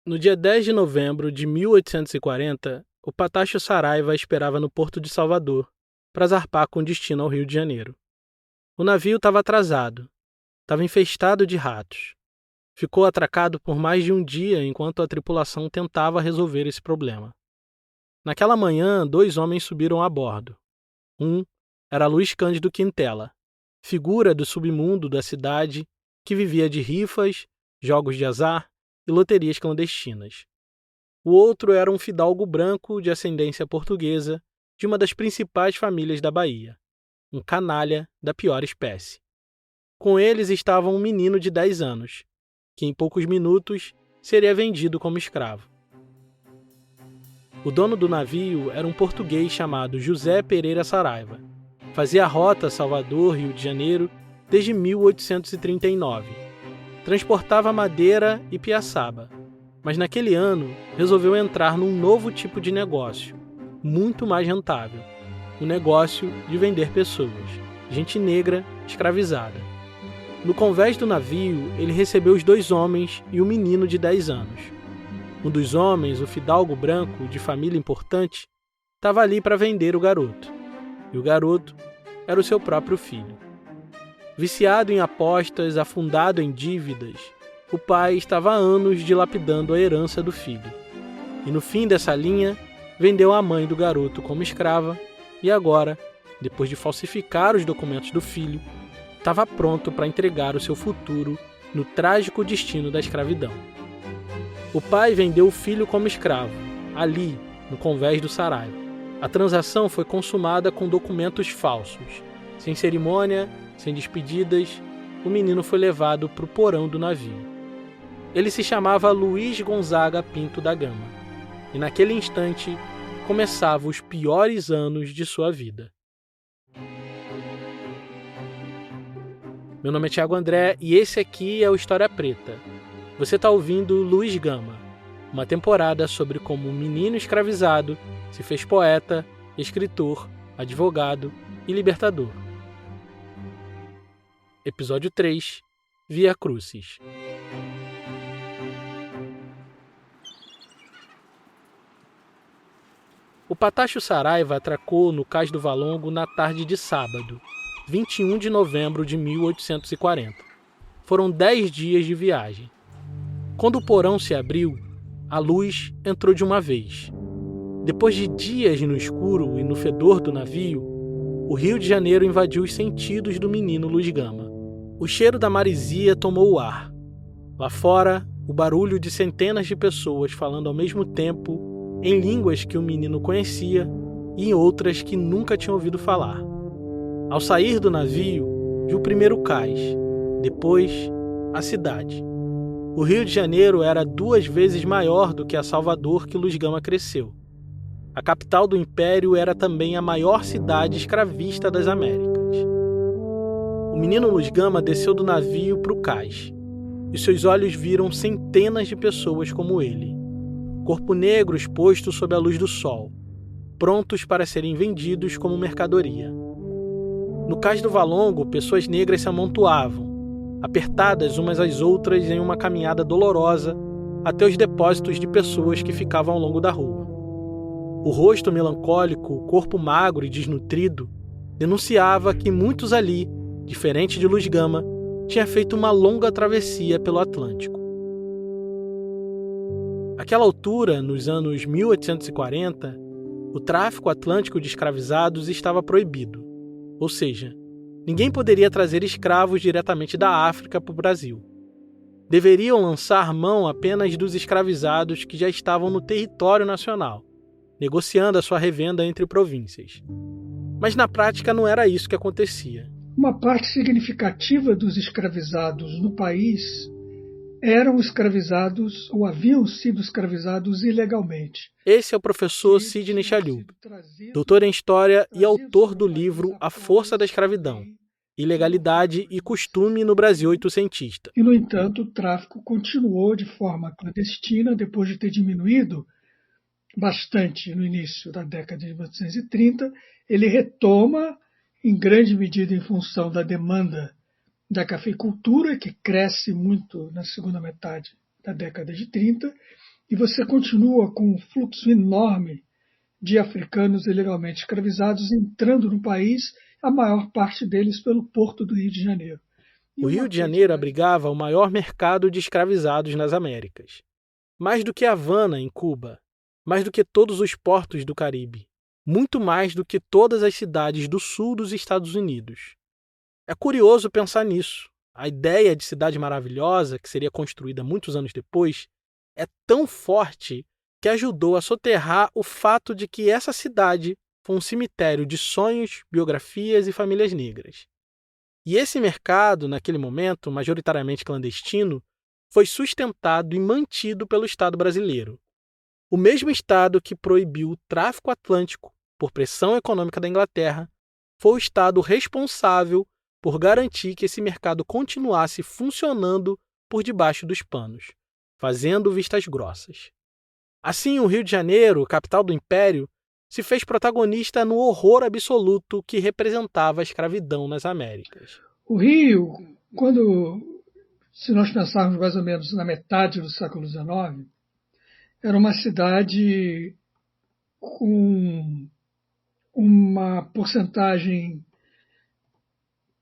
No dia 10 de novembro de 1840, o Patacho Saraiva esperava no porto de Salvador para zarpar com destino ao Rio de Janeiro. O navio estava atrasado, estava infestado de ratos. Ficou atracado por mais de um dia enquanto a tripulação tentava resolver esse problema. Naquela manhã, 2 homens subiram a bordo. Um era Luiz Cândido Quintela, figura do submundo da cidade que vivia de rifas, jogos de azar e loterias clandestinas. O outro era um fidalgo branco de ascendência portuguesa de uma das principais famílias da Bahia, um canalha da pior espécie. Com eles estava um menino de 10 anos, que em poucos minutos seria vendido como escravo. O dono do navio era um português chamado José Pereira Saraiva. Fazia a rota Salvador-Rio de Janeiro desde 1839. Transportava madeira e piaçaba, mas naquele ano resolveu entrar num novo tipo de negócio, muito mais rentável, o negócio de vender pessoas, gente negra escravizada. No convés do navio, ele recebeu os 2 homens e um menino de 10 anos. Um dos homens, o fidalgo branco de família importante, estava ali para vender o garoto. E o garoto era o seu próprio filho. Viciado em apostas, afundado em dívidas, o pai estava há anos dilapidando a herança do filho. E no fim dessa linha, vendeu a mãe do garoto como escrava e agora, depois de falsificar os documentos do filho, estava pronto para entregar o seu futuro no trágico destino da escravidão. O pai vendeu o filho como escravo, ali, no convés do Saraiva. A transação foi consumada com documentos falsos. Sem cerimônia, sem despedidas, o menino foi levado para o porão do navio. Ele se chamava Luiz Gonzaga Pinto da Gama, e naquele instante começavam os piores anos de sua vida. Meu nome é Thiago André e esse aqui é o História Preta. Você está ouvindo Luiz Gama, uma temporada sobre como um menino escravizado se fez poeta, escritor, advogado e libertador. Episódio 3, Via Crucis. O Patacho Saraiva atracou no Cais do Valongo na tarde de sábado, 21 de novembro de 1840. Foram 10 dias de viagem. Quando o porão se abriu, a luz entrou de uma vez. Depois de dias no escuro e no fedor do navio, o Rio de Janeiro invadiu os sentidos do menino Luiz Gama. O cheiro da marisia tomou o ar. Lá fora, o barulho de centenas de pessoas falando ao mesmo tempo em línguas que o menino conhecia e em outras que nunca tinha ouvido falar. Ao sair do navio, viu primeiro o cais, depois a cidade. O Rio de Janeiro era 2 vezes maior do que a Salvador que Luiz Gama cresceu. A capital do Império era também a maior cidade escravista das Américas. O menino Luiz Gama desceu do navio para o cais, e seus olhos viram centenas de pessoas como ele. Corpo negro exposto sob a luz do sol, prontos para serem vendidos como mercadoria. No Cais do Valongo, pessoas negras se amontoavam, apertadas umas às outras em uma caminhada dolorosa até os depósitos de pessoas que ficavam ao longo da rua. O rosto melancólico, o corpo magro e desnutrido, denunciava que muitos ali, diferente de Luiz Gama, tinha feito uma longa travessia pelo Atlântico. Àquela altura, nos anos 1840, o tráfico atlântico de escravizados estava proibido, ou seja, ninguém poderia trazer escravos diretamente da África para o Brasil. Deveriam lançar mão apenas dos escravizados que já estavam no território nacional, negociando a sua revenda entre províncias. Mas na prática não era isso que acontecia. Uma parte significativa dos escravizados no país eram escravizados ou haviam sido escravizados ilegalmente. Esse é o professor Sidney Chalhoub, doutor em História e autor do livro A Força da Escravidão, Ilegalidade e Costume no Brasil Oitocentista. E, no entanto, o tráfico continuou de forma clandestina depois de ter diminuído bastante no início da década de 1930. Ele retoma, em grande medida em função da demanda da cafeicultura, que cresce muito na segunda metade da década de 30, e você continua com um fluxo enorme de africanos ilegalmente escravizados entrando no país, a maior parte deles pelo porto do Rio de Janeiro. O Rio de Janeiro abrigava o maior mercado de escravizados nas Américas. Mais do que Havana, em Cuba. Mais do que todos os portos do Caribe. Muito mais do que todas as cidades do sul dos Estados Unidos. É curioso pensar nisso. A ideia de cidade maravilhosa, que seria construída muitos anos depois, é tão forte que ajudou a soterrar o fato de que essa cidade foi um cemitério de sonhos, biografias e famílias negras. E esse mercado, naquele momento, majoritariamente clandestino, foi sustentado e mantido pelo Estado brasileiro. O mesmo Estado que proibiu o tráfico atlântico por pressão econômica da Inglaterra foi o Estado responsável por garantir que esse mercado continuasse funcionando por debaixo dos panos, fazendo vistas grossas. Assim, o Rio de Janeiro, capital do Império, se fez protagonista no horror absoluto que representava a escravidão nas Américas. O Rio, se nós pensarmos mais ou menos na metade do século XIX, era uma cidade com uma porcentagem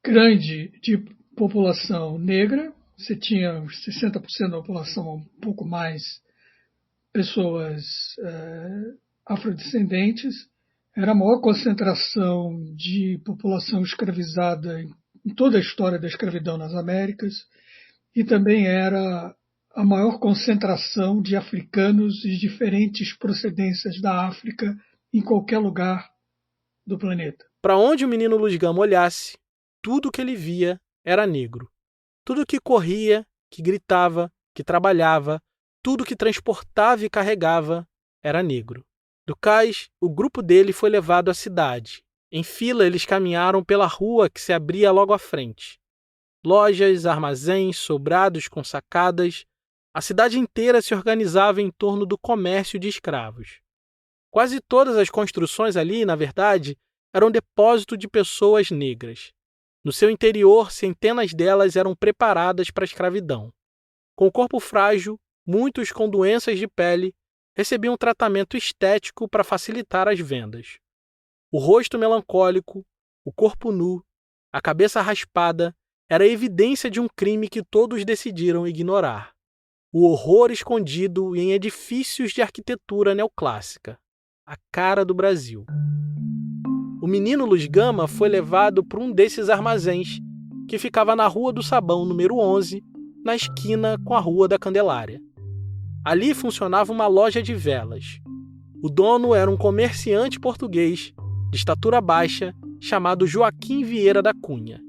grande de população negra. Você tinha 60% da população, um pouco mais, pessoas afrodescendentes. Era a maior concentração de população escravizada em toda a história da escravidão nas Américas, e também era a maior concentração de africanos de diferentes procedências da África em qualquer lugar do planeta. Para onde o menino Luiz Gama olhasse, tudo que ele via era negro. Tudo que corria, que gritava, que trabalhava, tudo que transportava e carregava era negro. Do cais, o grupo dele foi levado à cidade. Em fila, eles caminharam pela rua que se abria logo à frente. Lojas, armazéns, sobrados com sacadas. A cidade inteira se organizava em torno do comércio de escravos. Quase todas as construções ali, na verdade, eram depósito de pessoas negras. No seu interior, centenas delas eram preparadas para a escravidão. Com o corpo frágil, muitos com doenças de pele, recebiam tratamento estético para facilitar as vendas. O rosto melancólico, o corpo nu, a cabeça raspada, era evidência de um crime que todos decidiram ignorar. O horror escondido em edifícios de arquitetura neoclássica. A cara do Brasil. O menino Luiz Gama foi levado para um desses armazéns, que ficava na Rua do Sabão, número 11, na esquina com a Rua da Candelária. Ali funcionava uma loja de velas. O dono era um comerciante português, de estatura baixa, chamado Joaquim Vieira da Cunha.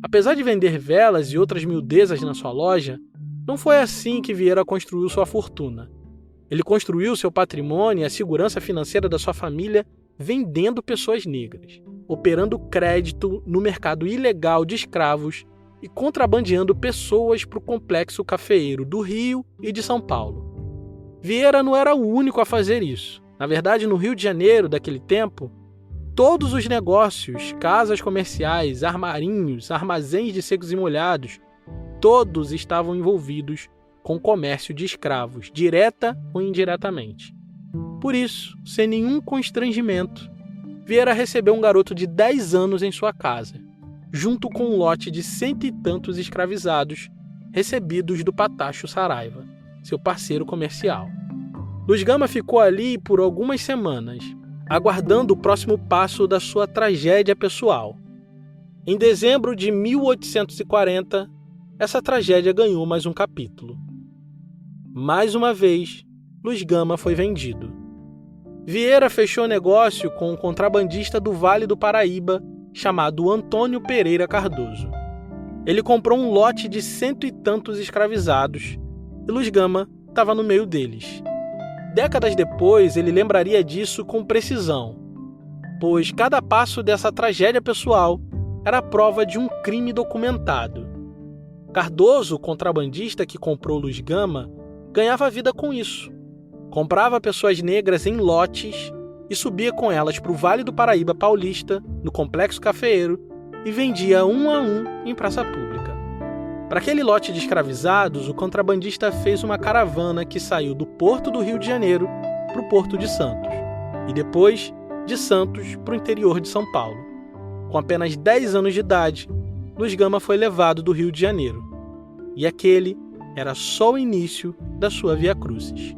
Apesar de vender velas e outras miudezas na sua loja, não foi assim que Vieira construiu sua fortuna. Ele construiu seu patrimônio e a segurança financeira da sua família vendendo pessoas negras, operando crédito no mercado ilegal de escravos e contrabandeando pessoas para o complexo cafeeiro do Rio e de São Paulo. Vieira não era o único a fazer isso. Na verdade, no Rio de Janeiro daquele tempo, todos os negócios, casas comerciais, armarinhos, armazéns de secos e molhados, todos estavam envolvidos com o comércio de escravos, direta ou indiretamente. Por isso, sem nenhum constrangimento, Vieira recebeu um garoto de 10 anos em sua casa, junto com um lote de 100 e tantos escravizados recebidos do Patacho Saraiva, seu parceiro comercial. Luiz Gama ficou ali por algumas semanas, aguardando o próximo passo da sua tragédia pessoal. Em dezembro de 1840, essa tragédia ganhou mais um capítulo. Mais uma vez, Luiz Gama foi vendido. Vieira fechou negócio com um contrabandista do Vale do Paraíba chamado Antônio Pereira Cardoso. Ele comprou um lote de 100 e tantos escravizados e Luiz Gama estava no meio deles. Décadas depois, ele lembraria disso com precisão, pois cada passo dessa tragédia pessoal era prova de um crime documentado. Cardoso, o contrabandista que comprou Luiz Gama, ganhava vida com isso. Comprava pessoas negras em lotes e subia com elas para o Vale do Paraíba paulista, no complexo cafeeiro, e vendia um a um em praça pública. Para aquele lote de escravizados, o contrabandista fez uma caravana que saiu do porto do Rio de Janeiro para o porto de Santos e depois de Santos para o interior de São Paulo. Com apenas 10 anos de idade, Luiz Gama foi levado do Rio de Janeiro. E aquele era só o início da sua Via Crucis.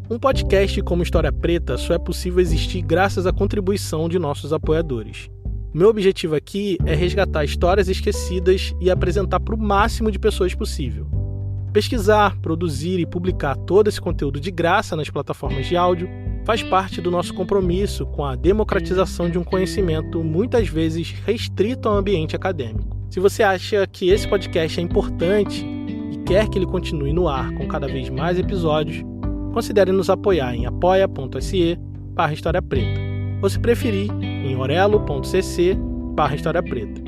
Um podcast como História Preta só é possível existir graças à contribuição de nossos apoiadores. Meu objetivo aqui é resgatar histórias esquecidas e apresentar para o máximo de pessoas possível. Pesquisar, produzir e publicar todo esse conteúdo de graça nas plataformas de áudio faz parte do nosso compromisso com a democratização de um conhecimento muitas vezes restrito ao ambiente acadêmico. Se você acha que esse podcast é importante e quer que ele continue no ar com cada vez mais episódios, considere nos apoiar em apoia.se/História Preta, ou se preferir, em orelo.cc/História Preta.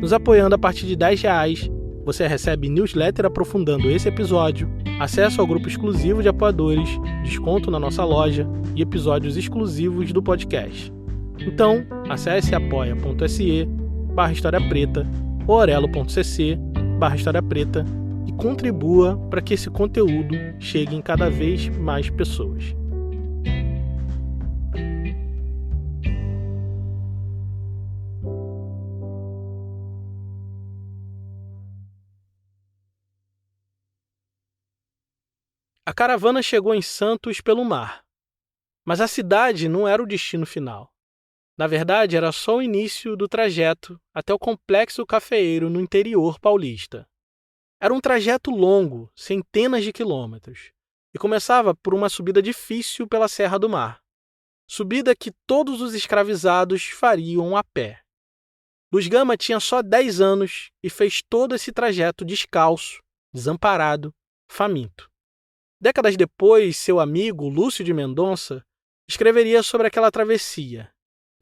Nos apoiando a partir de R$10, você recebe newsletter aprofundando esse episódio, acesso ao grupo exclusivo de apoiadores, desconto na nossa loja e episódios exclusivos do podcast. Então, acesse apoia.se/História Preta ou orelo.cc/História Preta e contribua para que esse conteúdo chegue em cada vez mais pessoas. A caravana chegou em Santos pelo mar, mas a cidade não era o destino final. Na verdade, era só o início do trajeto até o complexo cafeeiro no interior paulista. Era um trajeto longo, centenas de quilômetros, e começava por uma subida difícil pela Serra do Mar. Subida que todos os escravizados fariam a pé. Luiz Gama tinha só 10 anos e fez todo esse trajeto descalço, desamparado, faminto. Décadas depois, seu amigo, Lúcio de Mendonça, escreveria sobre aquela travessia.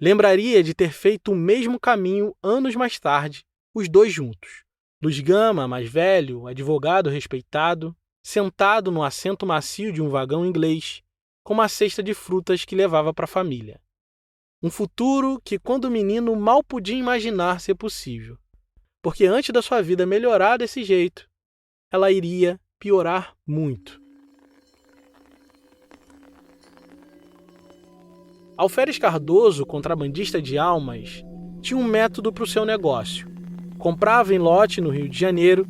Lembraria de ter feito o mesmo caminho anos mais tarde, os dois juntos. Luiz Gama, mais velho, advogado respeitado, sentado no assento macio de um vagão inglês, com uma cesta de frutas que levava para a família. Um futuro que, quando menino, mal podia imaginar ser possível, porque antes da sua vida melhorar desse jeito, ela iria piorar muito. Alferes Cardoso, contrabandista de almas, tinha um método para o seu negócio. Comprava em lote no Rio de Janeiro,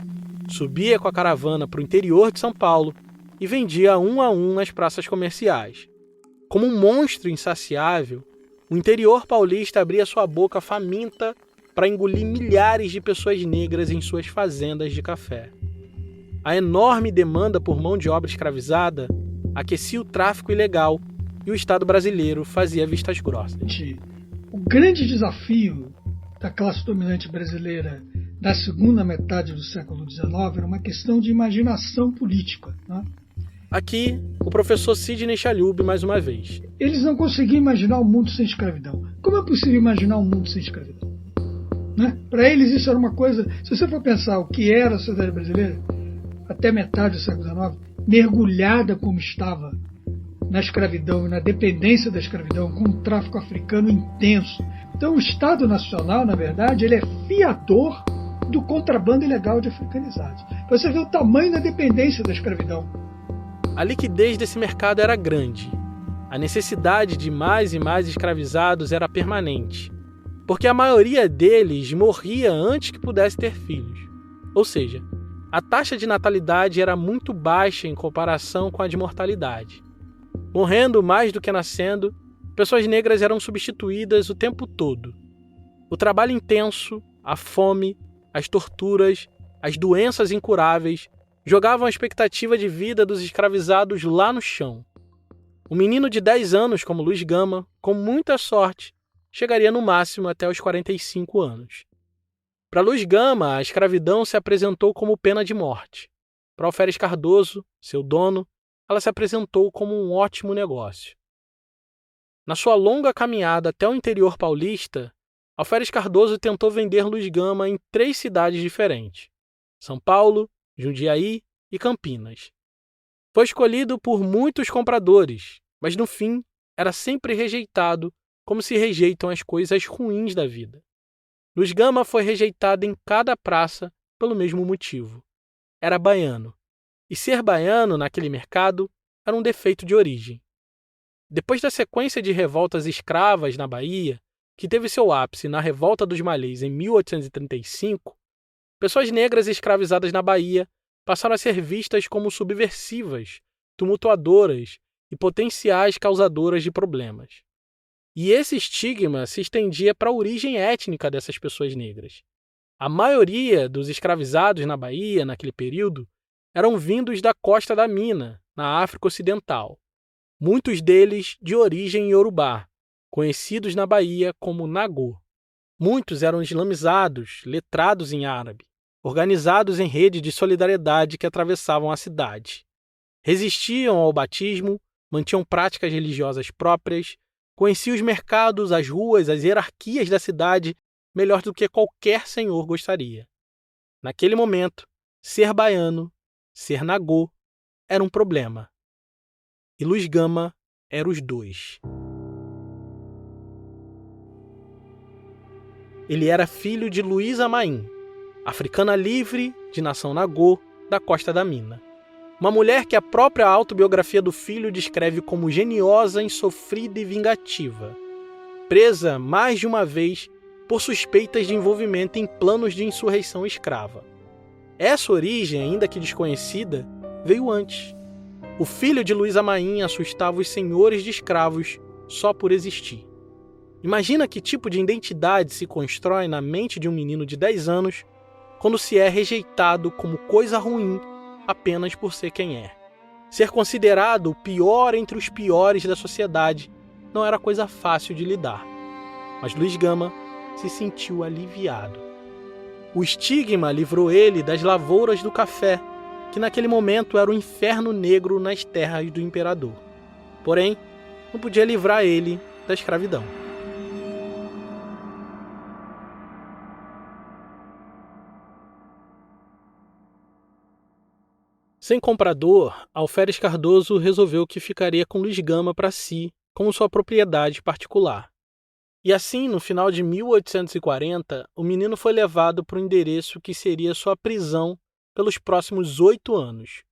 subia com a caravana para o interior de São Paulo e vendia um a um nas praças comerciais. Como um monstro insaciável, o interior paulista abria sua boca faminta para engolir milhares de pessoas negras em suas fazendas de café. A enorme demanda por mão de obra escravizada aquecia o tráfico ilegal e o Estado brasileiro fazia vistas grossas. O grande desafio da classe dominante brasileira da segunda metade do século XIX era uma questão de imaginação política. Né? Aqui, o professor Sidney Chalhoub mais uma vez. Eles não conseguiam imaginar um mundo sem escravidão. Como é possível imaginar um mundo sem escravidão? Né? Para eles isso era uma coisa... Se você for pensar o que era a sociedade brasileira, até metade do século XIX, mergulhada como estava na escravidão e na dependência da escravidão, com um tráfico africano intenso. Então o Estado Nacional, na verdade, ele é fiador do contrabando ilegal de africanizados. Você vê o tamanho da dependência da escravidão. A liquidez desse mercado era grande. A necessidade de mais e mais escravizados era permanente, porque a maioria deles morria antes que pudesse ter filhos. Ou seja, a taxa de natalidade era muito baixa em comparação com a de mortalidade. Morrendo mais do que nascendo, pessoas negras eram substituídas o tempo todo. O trabalho intenso, a fome, as torturas, as doenças incuráveis jogavam a expectativa de vida dos escravizados lá no chão. Um menino de 10 anos como Luiz Gama, com muita sorte, chegaria no máximo até os 45 anos. Para Luiz Gama, a escravidão se apresentou como pena de morte. Para Alferes Cardoso, seu dono, ela se apresentou como um ótimo negócio. Na sua longa caminhada até o interior paulista, Alferes Cardoso tentou vender Luiz Gama em 3 cidades diferentes: São Paulo, Jundiaí e Campinas. Foi escolhido por muitos compradores, mas no fim era sempre rejeitado como se rejeitam as coisas ruins da vida. Luiz Gama foi rejeitado em cada praça pelo mesmo motivo. Era baiano. E ser baiano naquele mercado era um defeito de origem. Depois da sequência de revoltas escravas na Bahia, que teve seu ápice na Revolta dos Malês em 1835, pessoas negras escravizadas na Bahia passaram a ser vistas como subversivas, tumultuadoras e potenciais causadoras de problemas. E esse estigma se estendia para a origem étnica dessas pessoas negras. A maioria dos escravizados na Bahia, naquele período, eram vindos da costa da Mina, na África Ocidental. Muitos deles de origem iorubá, conhecidos na Bahia como Nagô. Muitos eram islamizados, letrados em árabe, organizados em rede de solidariedade que atravessavam a cidade. Resistiam ao batismo, mantinham práticas religiosas próprias, conheciam os mercados, as ruas, as hierarquias da cidade melhor do que qualquer senhor gostaria. Naquele momento, ser baiano, ser Nagô, era um problema. E Luiz Gama era os dois. Ele era filho de Luísa Maim, africana livre, de nação Nagô, da Costa da Mina. Uma mulher que a própria autobiografia do filho descreve como geniosa, insofrida e vingativa. Presa mais de uma vez por suspeitas de envolvimento em planos de insurreição escrava. Essa origem, ainda que desconhecida, veio antes. O filho de Luísa Maim assustava os senhores de escravos só por existir. Imagina que tipo de identidade se constrói na mente de um menino de 10 anos quando se é rejeitado como coisa ruim apenas por ser quem é. Ser considerado o pior entre os piores da sociedade não era coisa fácil de lidar. Mas Luiz Gama se sentiu aliviado. O estigma livrou ele das lavouras do café, que naquele momento era o inferno negro nas terras do imperador. Porém, não podia livrar ele da escravidão. Sem comprador, Alferes Cardoso resolveu que ficaria com Luiz Gama para si, como sua propriedade particular. E assim, no final de 1840, o menino foi levado para o endereço que seria sua prisão pelos próximos 8 anos.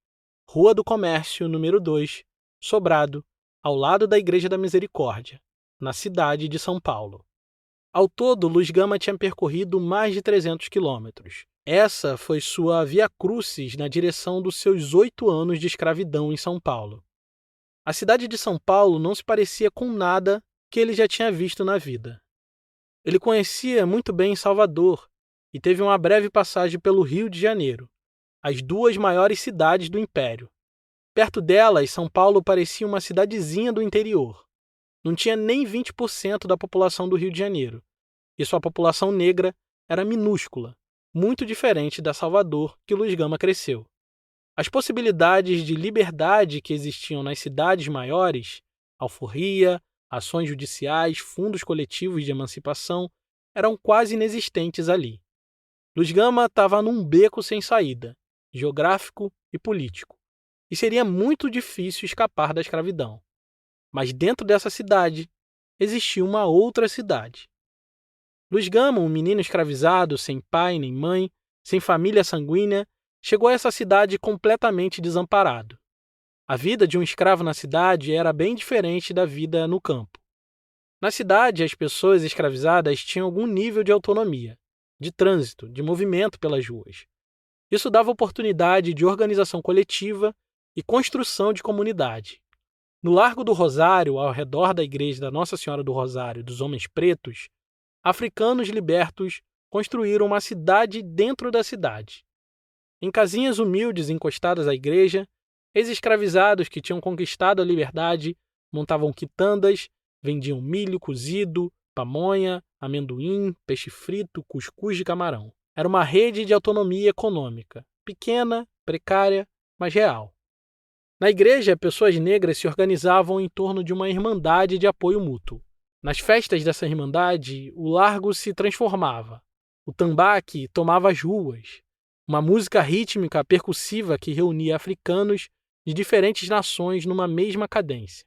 Rua do Comércio, número 2, Sobrado, ao lado da Igreja da Misericórdia, na cidade de São Paulo. Ao todo, Luiz Gama tinha percorrido mais de 300 quilômetros. Essa foi sua via crucis na direção dos seus 8 anos de escravidão em São Paulo. A cidade de São Paulo não se parecia com nada que ele já tinha visto na vida. Ele conhecia muito bem Salvador e teve uma breve passagem pelo Rio de Janeiro, as 2 maiores cidades do Império. Perto delas, São Paulo parecia uma cidadezinha do interior. Não tinha nem 20% da população do Rio de Janeiro, e sua população negra era minúscula, muito diferente da Salvador que Luiz Gama cresceu. As possibilidades de liberdade que existiam nas cidades maiores, alforria, ações judiciais, fundos coletivos de emancipação, eram quase inexistentes ali. Luiz Gama estava num beco sem saída, geográfico e político, e seria muito difícil escapar da escravidão. Mas dentro dessa cidade existia uma outra cidade. Luiz Gama, um menino escravizado, sem pai nem mãe, sem família sanguínea, chegou a essa cidade completamente desamparado. A vida de um escravo na cidade era bem diferente da vida no campo. Na cidade, as pessoas escravizadas tinham algum nível de autonomia, de trânsito, de movimento pelas ruas. Isso dava oportunidade de organização coletiva e construção de comunidade. No Largo do Rosário, ao redor da igreja da Nossa Senhora do Rosário dos Homens Pretos, africanos libertos construíram uma cidade dentro da cidade. Em casinhas humildes encostadas à igreja, ex-escravizados que tinham conquistado a liberdade montavam quitandas, vendiam milho cozido, pamonha, amendoim, peixe frito, cuscuz de camarão. Era uma rede de autonomia econômica, pequena, precária, mas real. Na igreja, pessoas negras se organizavam em torno de uma irmandade de apoio mútuo. Nas festas dessa irmandade, o largo se transformava. O tambaque tomava as ruas. Uma música rítmica percussiva que reunia africanos de diferentes nações numa mesma cadência.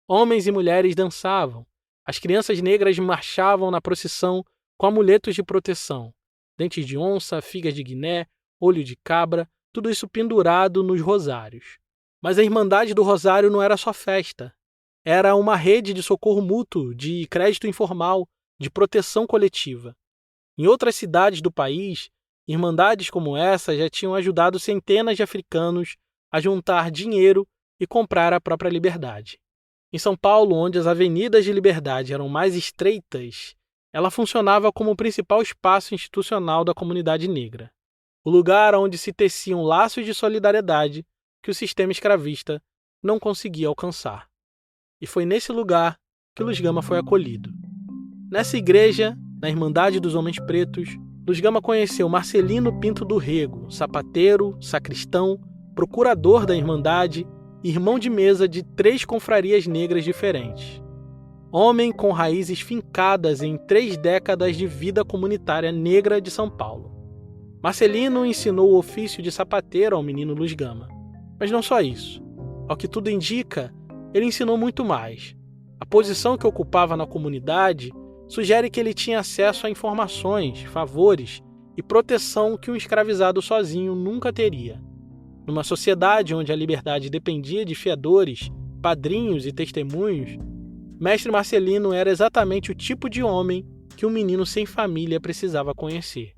Homens e mulheres dançavam. As crianças negras marchavam na procissão com amuletos de proteção. Dentes de onça, figas de Guiné, olho de cabra, tudo isso pendurado nos rosários. Mas a Irmandade do Rosário não era só festa. Era uma rede de socorro mútuo, de crédito informal, de proteção coletiva. Em outras cidades do país, irmandades como essa já tinham ajudado centenas de africanos a juntar dinheiro e comprar a própria liberdade. Em São Paulo, onde as avenidas de liberdade eram mais estreitas, ela funcionava como o principal espaço institucional da comunidade negra. O lugar onde se teciam laços de solidariedade que o sistema escravista não conseguia alcançar. E foi nesse lugar que Luiz Gama foi acolhido. Nessa igreja, na Irmandade dos Homens Pretos, Luiz Gama conheceu Marcelino Pinto do Rego, sapateiro, sacristão, procurador da Irmandade e irmão de mesa de 3 confrarias negras diferentes. Homem com raízes fincadas em 3 décadas de vida comunitária negra de São Paulo. Marcelino ensinou o ofício de sapateiro ao menino Luiz Gama. Mas não só isso. Ao que tudo indica, ele ensinou muito mais. A posição que ocupava na comunidade sugere que ele tinha acesso a informações, favores e proteção que um escravizado sozinho nunca teria. Numa sociedade onde a liberdade dependia de fiadores, padrinhos e testemunhos, Mestre Marcelino era exatamente o tipo de homem que um menino sem família precisava conhecer.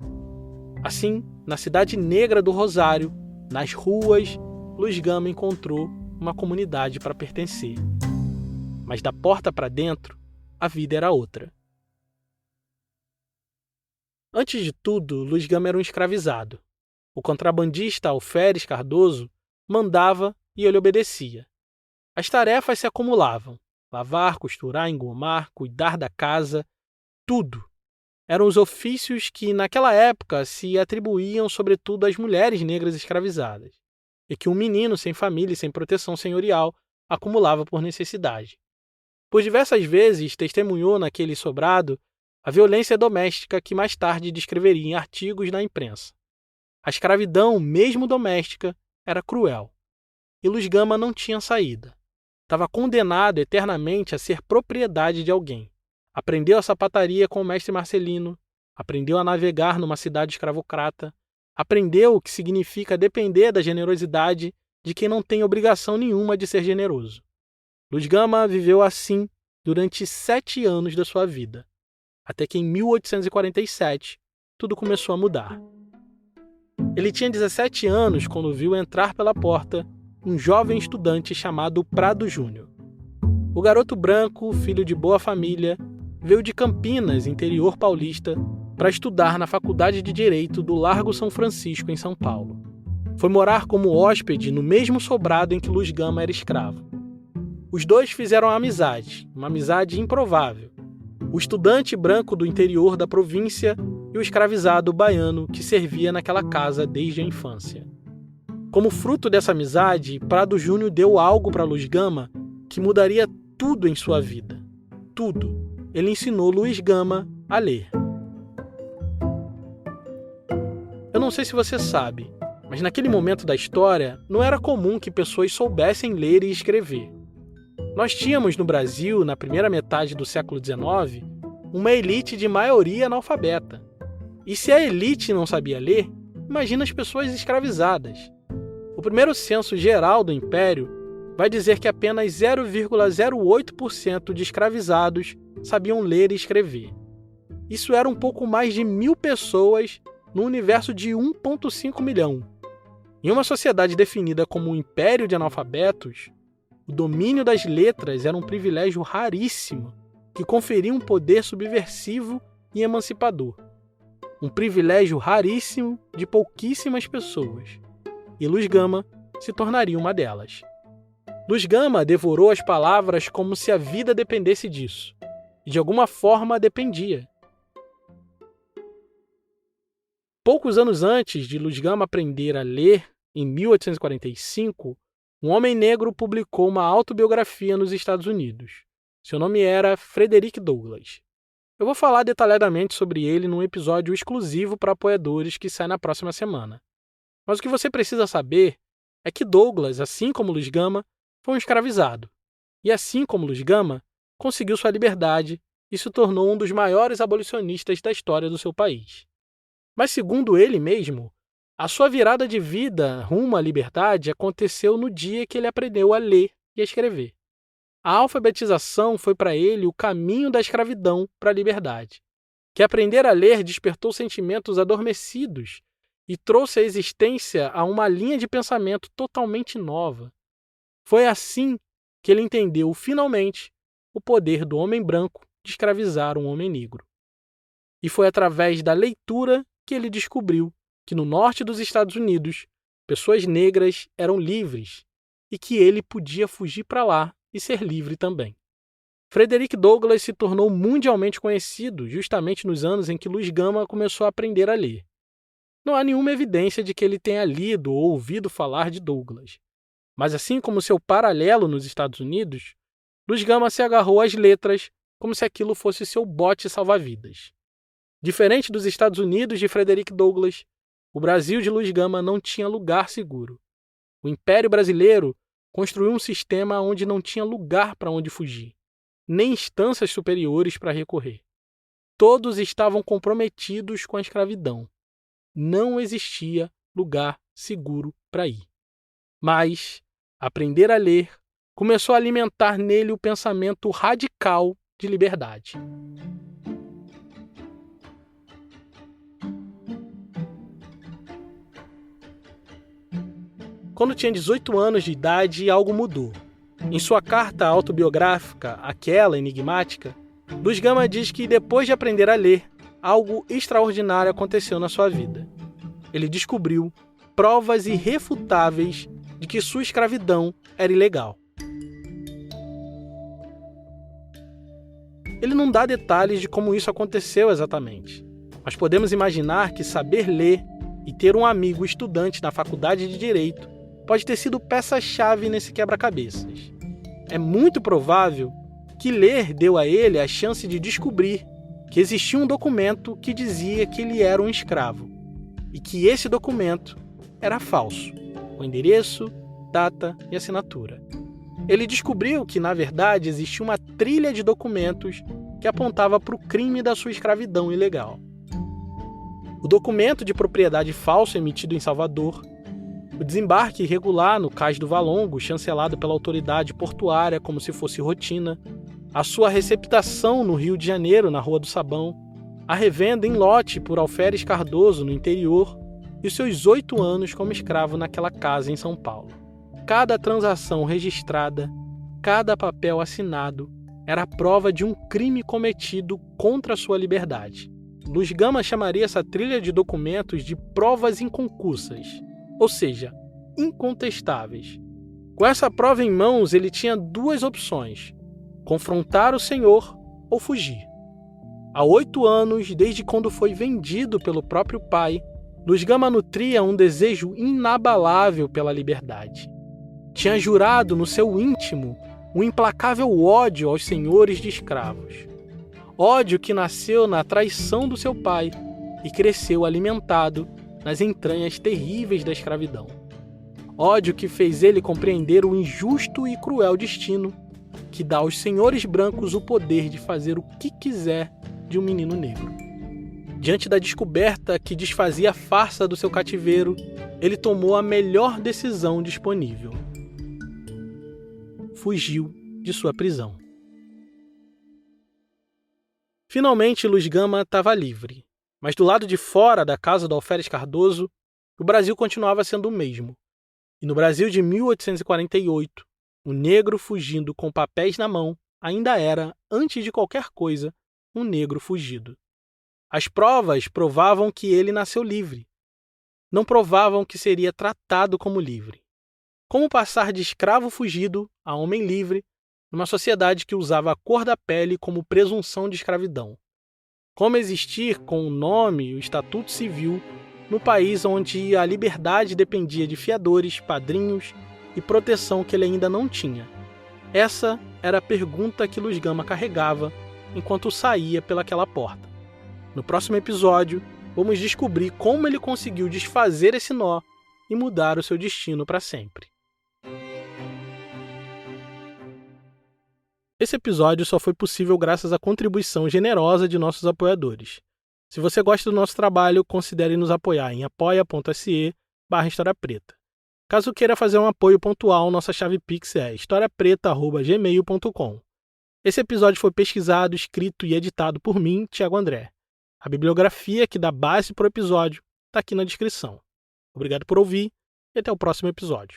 Assim, na cidade negra do Rosário, nas ruas, Luiz Gama encontrou uma comunidade para pertencer. Mas da porta para dentro, a vida era outra. Antes de tudo, Luiz Gama era um escravizado. O contrabandista Alferes Cardoso mandava e ele obedecia. As tarefas se acumulavam. Lavar, costurar, engomar, cuidar da casa, tudo. Eram os ofícios que, naquela época, se atribuíam sobretudo às mulheres negras escravizadas, e que um menino sem família e sem proteção senhorial acumulava por necessidade. Por diversas vezes testemunhou naquele sobrado a violência doméstica que mais tarde descreveria em artigos na imprensa. A escravidão, mesmo doméstica, era cruel. E Luiz Gama não tinha saída. Estava condenado eternamente a ser propriedade de alguém. Aprendeu a sapataria com o mestre Marcelino, aprendeu a navegar numa cidade escravocrata, aprendeu o que significa depender da generosidade de quem não tem obrigação nenhuma de ser generoso. Luiz Gama viveu assim durante 7 anos da sua vida, até que em 1847 tudo começou a mudar. Ele tinha 17 anos quando viu entrar pela porta um jovem estudante chamado Prado Júnior. O garoto branco, filho de boa família, veio de Campinas, interior paulista, para estudar na Faculdade de Direito do Largo São Francisco, em São Paulo. Foi morar como hóspede no mesmo sobrado em que Luiz Gama era escravo. Os dois fizeram amizade, uma amizade improvável. O estudante branco do interior da província e o escravizado baiano que servia naquela casa desde a infância. Como fruto dessa amizade, Prado Júnior deu algo para Luiz Gama que mudaria tudo em sua vida. Tudo. Ele ensinou Luiz Gama a ler. Eu não sei se você sabe, mas naquele momento da história não era comum que pessoas soubessem ler e escrever. Nós tínhamos no Brasil, na primeira metade do século XIX, uma elite de maioria analfabeta. E se a elite não sabia ler, imagina as pessoas escravizadas. O primeiro censo geral do Império vai dizer que apenas 0,08% de escravizados sabiam ler e escrever. Isso era um pouco mais de 1.000 pessoas no universo de 1,5 milhão. Em uma sociedade definida como um império de analfabetos, o domínio das letras era um privilégio raríssimo que conferia um poder subversivo e emancipador. Um privilégio raríssimo de pouquíssimas pessoas. E Luiz Gama se tornaria uma delas. Luiz Gama devorou as palavras como se a vida dependesse disso. E de alguma forma dependia. Poucos anos antes de Luiz Gama aprender a ler, em 1845, um homem negro publicou uma autobiografia nos Estados Unidos. Seu nome era Frederick Douglass. Eu vou falar detalhadamente sobre ele num episódio exclusivo para apoiadores que sai na próxima semana. Mas o que você precisa saber é que Douglass, assim como Luiz Gama, foi um escravizado. e assim como Luiz Gama, conseguiu sua liberdade e se tornou um dos maiores abolicionistas da história do seu país. Mas, segundo ele mesmo, a sua virada de vida rumo à liberdade aconteceu no dia que ele aprendeu a ler e a escrever. A alfabetização foi para ele o caminho da escravidão para a liberdade, que aprender a ler despertou sentimentos adormecidos e trouxe à existência a uma linha de pensamento totalmente nova. Foi assim que ele entendeu, finalmente, o poder do homem branco de escravizar um homem negro. E foi através da leitura que ele descobriu que no norte dos Estados Unidos, pessoas negras eram livres e que ele podia fugir para lá e ser livre também. Frederick Douglass se tornou mundialmente conhecido justamente nos anos em que Luiz Gama começou a aprender a ler. Não há nenhuma evidência de que ele tenha lido ou ouvido falar de Douglass. Mas assim como seu paralelo nos Estados Unidos, Luiz Gama se agarrou às letras como se aquilo fosse seu bote salva-vidas. Diferente dos Estados Unidos de Frederick Douglass, o Brasil de Luiz Gama não tinha lugar seguro. O Império Brasileiro construiu um sistema onde não tinha lugar para onde fugir, nem instâncias superiores para recorrer. Todos estavam comprometidos com a escravidão. Não existia lugar seguro para ir. Mas aprender a ler começou a alimentar nele o pensamento radical de liberdade. Quando tinha 18 anos de idade, algo mudou. Em sua carta autobiográfica, aquela enigmática, Luiz Gama diz que depois de aprender a ler, algo extraordinário aconteceu na sua vida. Ele descobriu provas irrefutáveis de que sua escravidão era ilegal. Ele não dá detalhes de como isso aconteceu exatamente, mas podemos imaginar que saber ler e ter um amigo estudante na faculdade de Direito pode ter sido peça-chave nesse quebra-cabeças. É muito provável que ler deu a ele a chance de descobrir que existia um documento que dizia que ele era um escravo e que esse documento era falso, com endereço, data e assinatura. Ele descobriu que, na verdade, existia uma trilha de documentos que apontava para o crime da sua escravidão ilegal. O documento de propriedade falso emitido em Salvador, o desembarque irregular no Cais do Valongo, chancelado pela autoridade portuária como se fosse rotina, a sua receptação no Rio de Janeiro, na Rua do Sabão, a revenda em lote por Alferes Cardoso, no interior, e os seus 8 anos como escravo naquela casa em São Paulo. Cada transação registrada, cada papel assinado, era a prova de um crime cometido contra a sua liberdade. Luiz Gama chamaria essa trilha de documentos de provas inconcussas, ou seja, incontestáveis. Com essa prova em mãos, ele tinha 2 opções: confrontar o senhor ou fugir. Há 8 anos, desde quando foi vendido pelo próprio pai, Luiz Gama nutria um desejo inabalável pela liberdade. Tinha jurado no seu íntimo um implacável ódio aos senhores de escravos. Ódio que nasceu na traição do seu pai e cresceu alimentado nas entranhas terríveis da escravidão. Ódio que fez ele compreender o injusto e cruel destino que dá aos senhores brancos o poder de fazer o que quiser de um menino negro. Diante da descoberta que desfazia a farsa do seu cativeiro, ele tomou a melhor decisão disponível. Fugiu de sua prisão. Finalmente, Luiz Gama estava livre, mas do lado de fora da casa do Alferes Cardoso, o Brasil continuava sendo o mesmo. E no Brasil de 1848, o negro fugindo com papéis na mão ainda era, antes de qualquer coisa, um negro fugido. As provas provavam que ele nasceu livre. Não provavam que seria tratado como livre. Como passar de escravo fugido a homem livre numa sociedade que usava a cor da pele como presunção de escravidão? Como existir com o nome e o estatuto civil no país onde a liberdade dependia de fiadores, padrinhos e proteção que ele ainda não tinha? Essa era a pergunta que Luiz Gama carregava enquanto saía pelaquela porta. No próximo episódio, vamos descobrir como ele conseguiu desfazer esse nó e mudar o seu destino para sempre. Esse episódio só foi possível graças à contribuição generosa de nossos apoiadores. Se você gosta do nosso trabalho, considere nos apoiar em apoia.se/História Preta. Caso queira fazer um apoio pontual, nossa chave Pix é historiapreta@gmail.com. Esse episódio foi pesquisado, escrito e editado por mim, Thiago André. A bibliografia que dá base para o episódio está aqui na descrição. Obrigado por ouvir e até o próximo episódio.